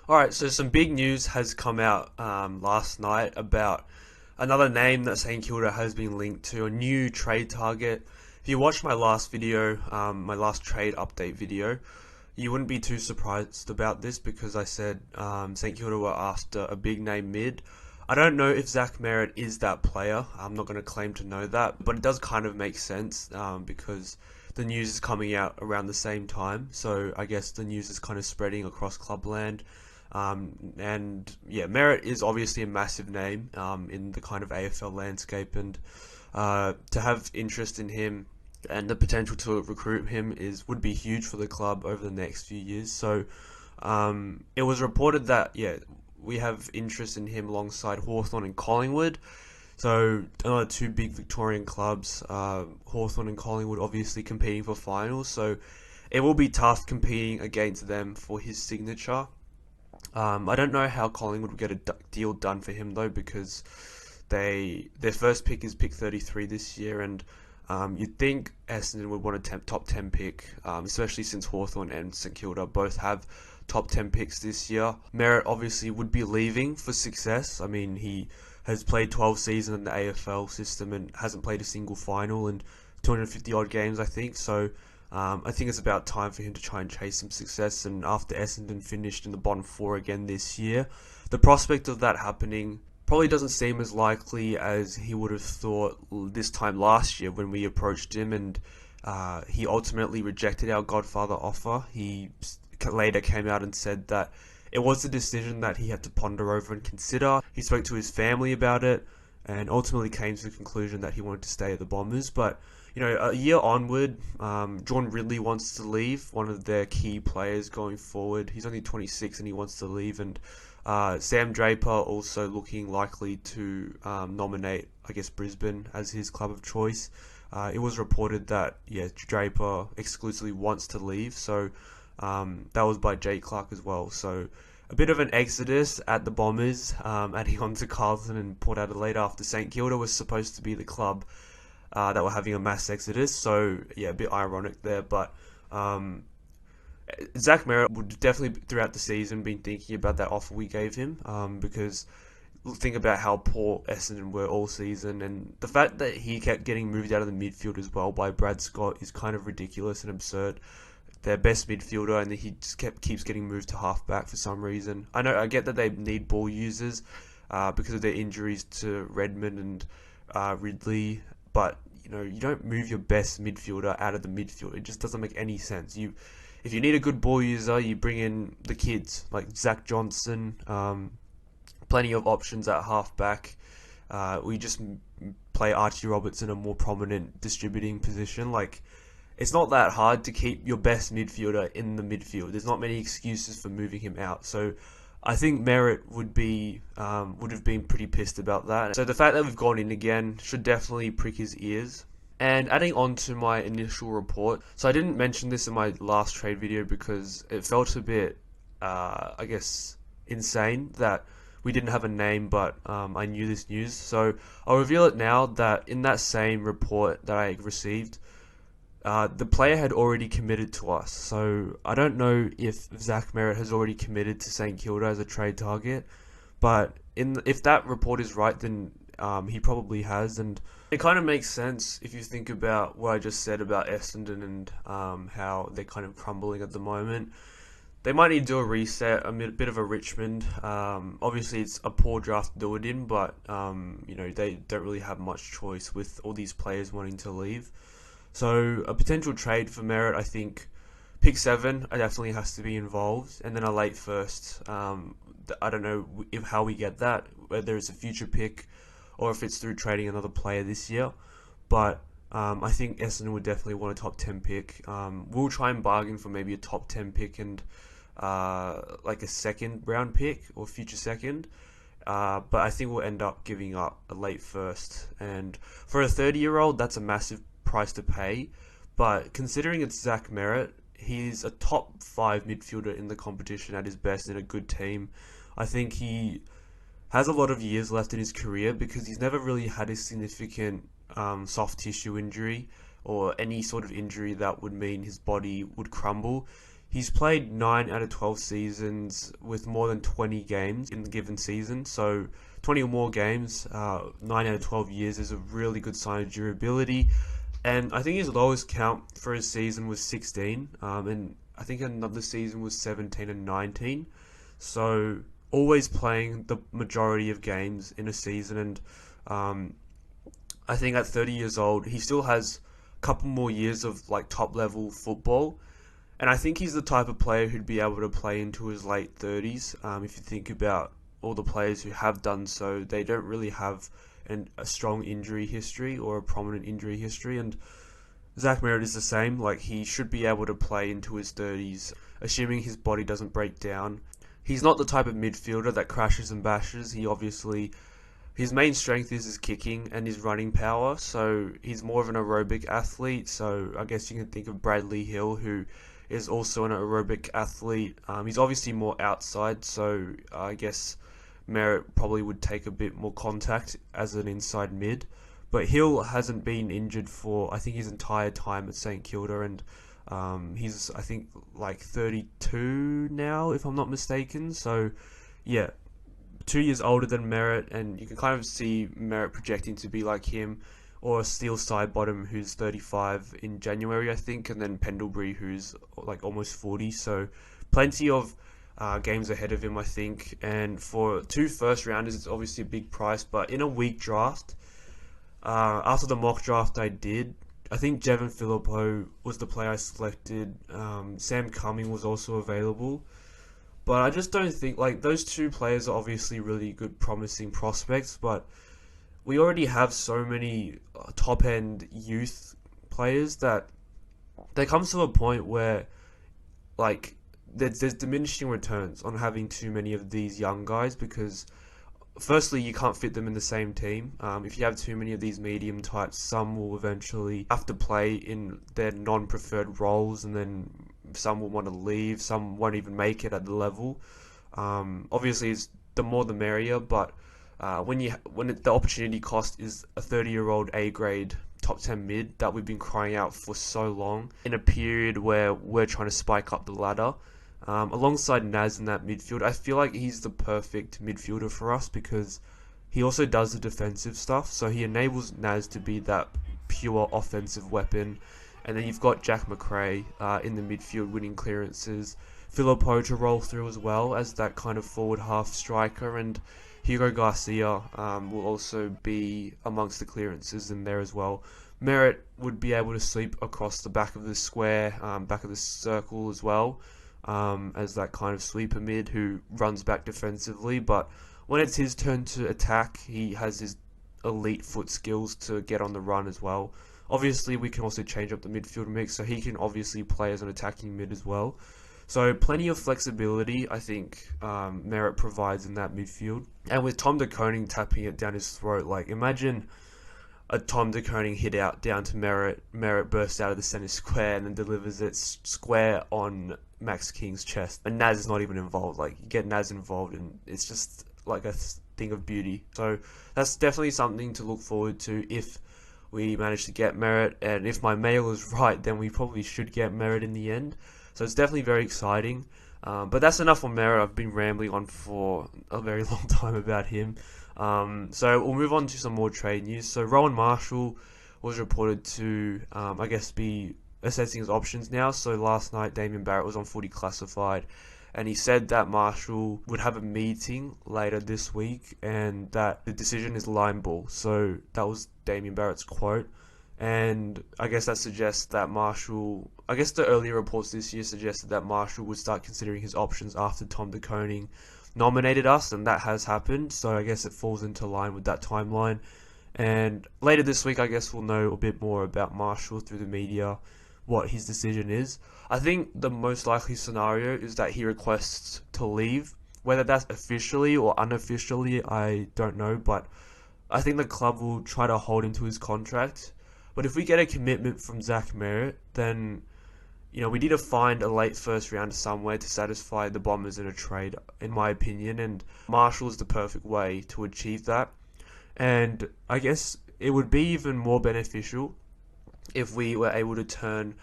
Alright, so some big news has come out last night about another name that St Kilda has been linked to, a new trade target. If you watched my last video, my last trade update video, you wouldn't be too surprised about this because I said St Kilda were after a big name mid. I don't know if Zach Merrett is that player. I'm not going to claim to know that, but it does kind of make sense because the news is coming out around the same time. So I guess the news is kind of spreading across clubland. And yeah, Merrett is obviously a massive name in the kind of AFL landscape, and to have interest in him and the potential to recruit him would be huge for the club over the next few years. So it was reported that we have interest in him alongside Hawthorn and Collingwood. So another two big Victorian clubs, Hawthorn and Collingwood, obviously competing for finals. So it will be tough competing against them for his signature. I don't know how Collingwood would get a deal done for him though, because their first pick is pick 33 this year, and you'd think Essendon would want a top 10 pick, especially since Hawthorn and St Kilda both have top 10 picks this year. Merrett obviously would be leaving for success. I mean, he has played 12 seasons in the AFL system and hasn't played a single final and 250 odd games, I think. So I think it's about time for him to try and chase some success. And after Essendon finished in the bottom four again this year, the prospect of that happening probably doesn't seem as likely as he would have thought this time last year when we approached him, and he ultimately rejected our Godfather offer. He later came out and said that it was a decision that he had to ponder over and consider. He spoke to his family about it and ultimately came to the conclusion that he wanted to stay at the Bombers. But a year onward, John Ridley wants to leave, one of their key players going forward. He's only 26 and he wants to leave, and Sam Draper also looking likely to nominate, I guess, Brisbane as his club of choice. It was reported that Draper exclusively wants to leave, so that was by Jake Clark as well. So a bit of an exodus at the Bombers, adding on to Carlton and Port Adelaide after St Kilda was supposed to be the club that were having a mass exodus. So yeah, a bit ironic there, but Zach Merrett would definitely throughout the season been thinking about that offer we gave him, because think about how poor Essendon were all season, and the fact that he kept getting moved out of the midfield as well by Brad Scott is kind of ridiculous and absurd. Their best midfielder, and he just keeps getting moved to halfback for some reason. I get that they need ball users because of their injuries to Redmond and Ridley, but you don't move your best midfielder out of the midfield. It just doesn't make any sense. If you need a good ball user, you bring in the kids like Zach Johnson. Plenty of options at halfback. We just play Archie Roberts in a more prominent distributing position. It's not that hard to keep your best midfielder in the midfield. There's not many excuses for moving him out. So I think Merrett would have been pretty pissed about that. So the fact that we've gone in again should definitely prick his ears. And adding on to my initial report, so I didn't mention this in my last trade video because it felt a bit, I guess, insane that we didn't have a name, but I knew this news. So I'll reveal it now that in that same report that I received, the player had already committed to us. So I don't know if Zach Merrett has already committed to St Kilda as a trade target, but if that report is right, then he probably has, and it kind of makes sense if you think about what I just said about Essendon and how they're kind of crumbling at the moment. They might need to do a reset, a bit of a Richmond. Obviously, it's a poor draft to do it in, but they don't really have much choice with all these players wanting to leave. So a potential trade for Merrett, I think, pick 7 definitely has to be involved, and then a late first. I don't know how we get that, whether it's a future pick or if it's through trading another player this year. But I think Essendon would definitely want a top 10 pick. We'll try and bargain for maybe a top 10 pick and like a second round pick or future second. But I think we'll end up giving up a late first. And for a 30-year-old, that's a massive price to pay. But considering it's Zach Merrett, he's a top 5 midfielder in the competition at his best in a good team. I think he has a lot of years left in his career because he's never really had a significant soft tissue injury or any sort of injury that would mean his body would crumble. He's played 9 out of 12 seasons with more than 20 games in the given season. So 20 or more games, 9 out of 12 years is a really good sign of durability. And I think his lowest count for his season was 16. And I think another season was 17 and 19. So always playing the majority of games in a season. And I think at 30 years old, he still has a couple more years of like top level football. And I think he's the type of player who'd be able to play into his late 30s. If you think about all the players who have done so, they don't really have a strong injury history or a prominent injury history. And Zach Merrett is the same. Like, he should be able to play into his 30s, assuming his body doesn't break down. He's not the type of midfielder that crashes and bashes. His main strength is his kicking and his running power. So he's more of an aerobic athlete. So I guess you can think of Bradley Hill, who is also an aerobic athlete. He's obviously more outside, so I guess Merrett probably would take a bit more contact as an inside mid. But Hill hasn't been injured for, I think, his entire time at St Kilda, and he's, I think, like 32 now, if I'm not mistaken. So, yeah, 2 years older than Merrett, and you can kind of see Merrett projecting to be like him, or a Steel Sidebottom who's 35 in January, I think, and then Pendlebury who's like almost 40. So plenty of games ahead of him, I think. And for 2 first rounders, it's obviously a big price. But in a weak draft, after the mock draft I did, I think Jevon Phillipou was the player I selected. Sam Cumming was also available. But I just don't think, like, those 2 players are obviously really good, promising prospects, but we already have so many top-end youth players that there comes to a point where, like, there's diminishing returns on having too many of these young guys, because firstly, you can't fit them in the same team. If you have too many of these medium types, some will eventually have to play in their non-preferred roles, and then some will want to leave, some won't even make it at the level. Obviously, it's the more the merrier, but when the opportunity cost is a 30-year-old A-grade top 10 mid that we've been crying out for so long, in a period where we're trying to spike up the ladder, alongside Naz in that midfield, I feel like he's the perfect midfielder for us, because he also does the defensive stuff, so he enables Naz to be that pure offensive weapon. And then you've got Jack McRae in the midfield winning clearances, Phillipou to roll through as well as that kind of forward half striker, and Hugo Garcia will also be amongst the clearances in there as well. Merrett would be able to sweep across the back of the square, back of the circle as well, as that kind of sweeper mid who runs back defensively. But when it's his turn to attack, he has his elite foot skills to get on the run as well. Obviously, we can also change up the midfield mix, so he can obviously play as an attacking mid as well. So plenty of flexibility, I think, Merrett provides in that midfield. And with Tom de Koning tapping it down his throat, like, imagine a Tom de Koning hit out down to Merrett. Merrett bursts out of the centre square and then delivers it square on Max King's chest. And Naz is not even involved. Like, you get Naz involved and it's just like a thing of beauty. So that's definitely something to look forward to if we manage to get Merrett. And if my mail is right, then we probably should get Merrett in the end. So it's definitely very exciting. But that's enough on Merrett. I've been rambling on for a very long time about him. So we'll move on to some more trade news. So Rowan Marshall was reported to, I guess, be assessing his options now. So last night, Damien Barrett was on Footy Classified, and he said that Marshall would have a meeting later this week, and that the decision is line ball. So that was Damien Barrett's quote. And I guess that suggests that Marshall, I guess the earlier reports this year suggested that Marshall would start considering his options after Tom de Koning nominated us, and that has happened. So I guess it falls into line with that timeline. And later this week, I guess we'll know a bit more about Marshall through the media, what his decision is. I think the most likely scenario is that he requests to leave. Whether that's officially or unofficially, I don't know, but I think the club will try to hold him to his contract. But if we get a commitment from Zach Merrett, then, you know, we need to find a late first rounder somewhere to satisfy the Bombers in a trade, in my opinion, and Marshall is the perfect way to achieve that. And I guess it would be even more beneficial if we were able to turn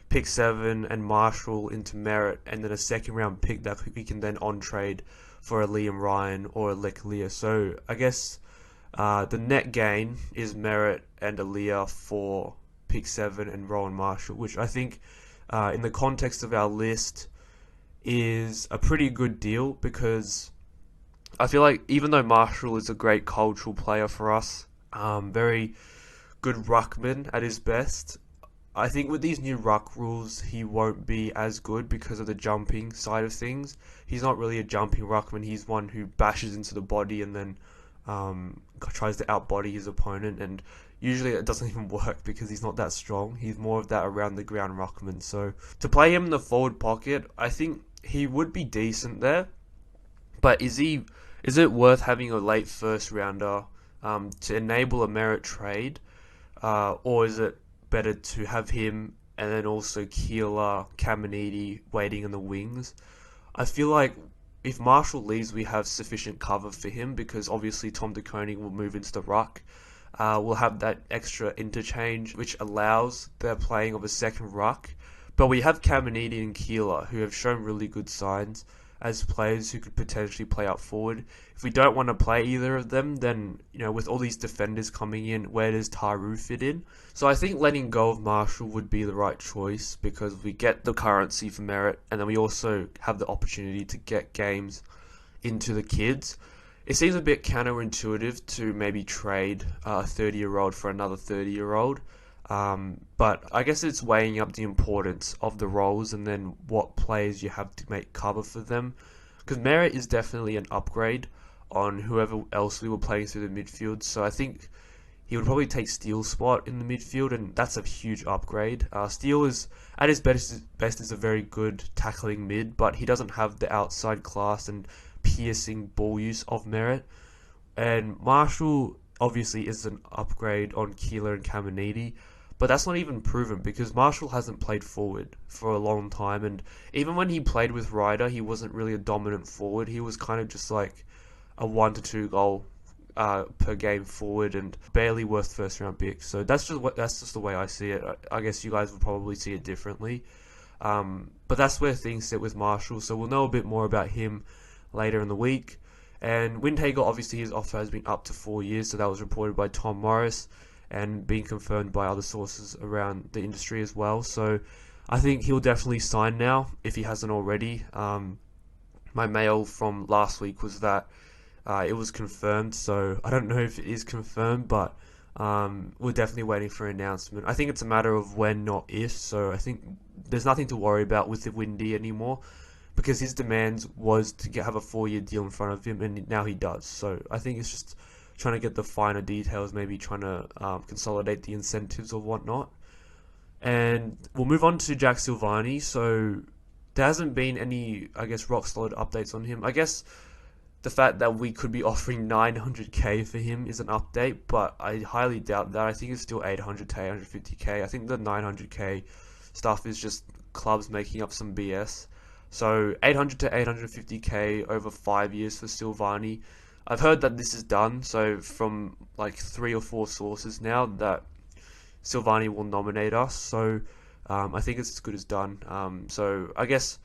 pick 7 and Marshall into Merrett, and then a second round pick that we can then on trade for a Liam Ryan or a Leclerc. So I guess the net gain is Merrett and Aaliyah for pick 7 and Rowan Marshall, which I think in the context of our list is a pretty good deal, because I feel like even though Marshall is a great cultural player for us, very good ruckman at his best, I think with these new ruck rules he won't be as good because of the jumping side of things. He's not really a jumping ruckman, he's one who bashes into the body and then tries to outbody his opponent, and usually it doesn't even work because he's not that strong. He's more of that around the ground ruckman. So to play him in the forward pocket, I think he would be decent there. But is it worth having a late first rounder to enable a Merrett trade, or is it better to have him and then also Keeler, Caminiti waiting in the wings? I feel like if Marshall leaves, we have sufficient cover for him, because obviously Tom De Koning will move into the ruck. We'll have that extra interchange, which allows the playing of a second ruck. But we have Caminiti and Keeler, who have shown really good signs as players who could potentially play up forward. If we don't want to play either of them, then, with all these defenders coming in, where does Taru fit in? So I think letting go of Marshall would be the right choice, because we get the currency for Merrett, and then we also have the opportunity to get games into the kids. It seems a bit counterintuitive to maybe trade a 30-year-old for another 30-year-old. But I guess it's weighing up the importance of the roles and then what players you have to make cover for them. Because Merrett is definitely an upgrade on whoever else we were playing through the midfield. So I think he would probably take Steele's spot in the midfield, and that's a huge upgrade. Steele is, at his best is a very good tackling mid, but he doesn't have the outside class and piercing ball use of Merrett. And Marshall obviously is an upgrade on Keeler and Caminiti, but that's not even proven, because Marshall hasn't played forward for a long time, and even when he played with Ryder, he wasn't really a dominant forward. He was kind of just like a 1 to 2 goal per game forward, and barely worth first round pick. So that's just the way I see it. I guess you guys would probably see it differently, but that's where things sit with Marshall. So we'll know a bit more about him later in the week. And Windhager, obviously his offer has been up to 4 years, so that was reported by Tom Morris and being confirmed by other sources around the industry as well. So I think he'll definitely sign now if he hasn't already. My mail from last week was that it was confirmed, so I don't know if it is confirmed, but we're definitely waiting for an announcement. I think it's a matter of when, not if, so I think there's nothing to worry about with the Windy anymore, because his demands was to have a 4-year deal in front of him, and now he does. So I think it's just trying to get the finer details, maybe trying to consolidate the incentives or whatnot. And we'll move on to Jack Silvagni. So there hasn't been any, I guess, rock solid updates on him. I guess the fact that we could be offering 900k for him is an update, but I highly doubt that. I think it's still 800 to 850k. I think the 900k stuff is just clubs making up some BS. So 800 to 850k over 5 years for Silvagni. I've heard that this is done, so from like 3 or 4 sources now that Silvagni will nominate us. So I think it's as good as done. So I guess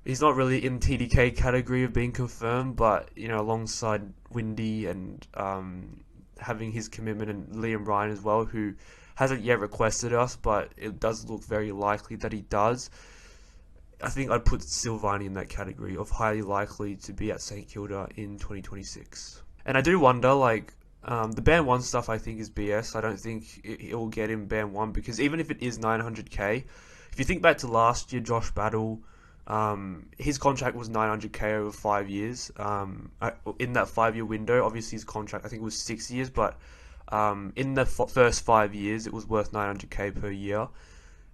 he's not really in TDK category of being confirmed, but alongside Windy and having his commitment, and Liam Ryan as well, who hasn't yet requested us, but it does look very likely that he does. I think I'd put Silvagni in that category of highly likely to be at St Kilda in 2026. And I do wonder, the Band 1 stuff I think is BS. I don't think it will get him Band 1, because even if it is 900k, if you think back to last year, Josh Battle, his contract was 900k over 5 years. In that 5-year window, obviously his contract, I think it was 6 years, but in the first 5 years, it was worth 900k per year.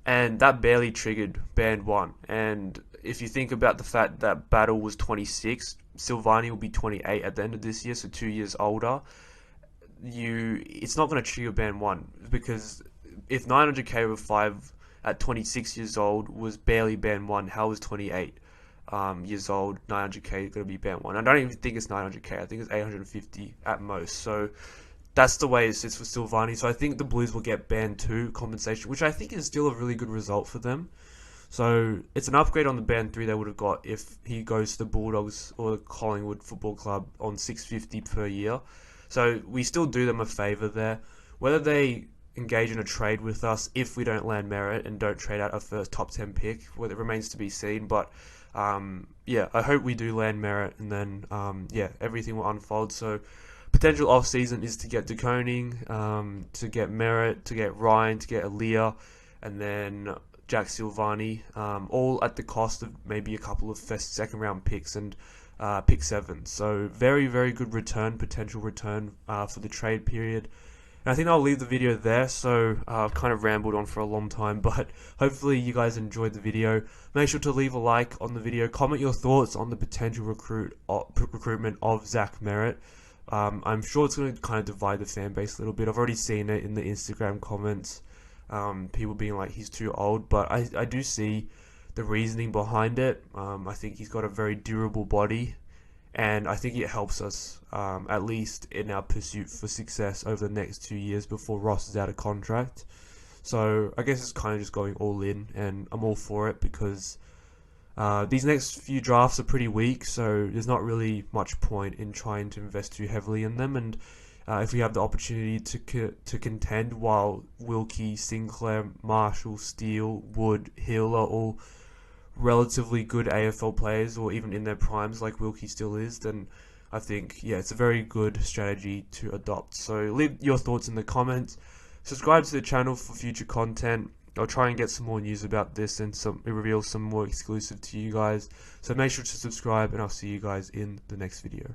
And that barely triggered Band 1. And if you think about the fact that Battle was 26, Silvagni will be 28 at the end of this year, so 2 years older, it's not going to trigger Band 1. Because if 900k over 5 at 26 years old was barely Band 1, how is 28 years old, 900k going to be Band 1? I don't even think it's 900k, I think it's 850 at most. So that's the way it sits for Silvagni. So I think the Blues will get band 2 compensation, which I think is still a really good result for them. So it's an upgrade on the band 3 they would have got if he goes to the Bulldogs or the Collingwood Football Club on $650 per year. So we still do them a favour there. Whether they engage in a trade with us if we don't land Merrett and don't trade out a first top 10 pick, well, it remains to be seen. But yeah, I hope we do land Merrett, and then yeah, everything will unfold. So potential off season is to get De Koning, to get Merrett, to get Ryan, to get Aaliyah, and then Jack Silvagni, all at the cost of maybe a couple of second round picks and pick 7. So very, very good potential return for the trade period. And I think I'll leave the video there. So I've kind of rambled on for a long time, but hopefully you guys enjoyed the video. Make sure to leave a like on the video. Comment your thoughts on the potential recruitment of Zach Merrett. I'm sure it's going to kind of divide the fan base a little bit. I've already seen it in the Instagram comments. People being like he's too old, but I do see the reasoning behind it. I think he's got a very durable body, and I think it helps us at least in our pursuit for success over the next 2 years before Ross is out of contract. So I guess it's kind of just going all in, and I'm all for it because these next few drafts are pretty weak, so there's not really much point in trying to invest too heavily in them. And if we have the opportunity to contend while Wilkie, Sinclair, Marshall, Steele, Wood, Hill are all relatively good AFL players, or even in their primes like Wilkie still is, then I think, yeah, it's a very good strategy to adopt. So leave your thoughts in the comments. Subscribe to the channel for future content. I'll try and get some more news about this and reveal some more exclusive to you guys. So make sure to subscribe, and I'll see you guys in the next video.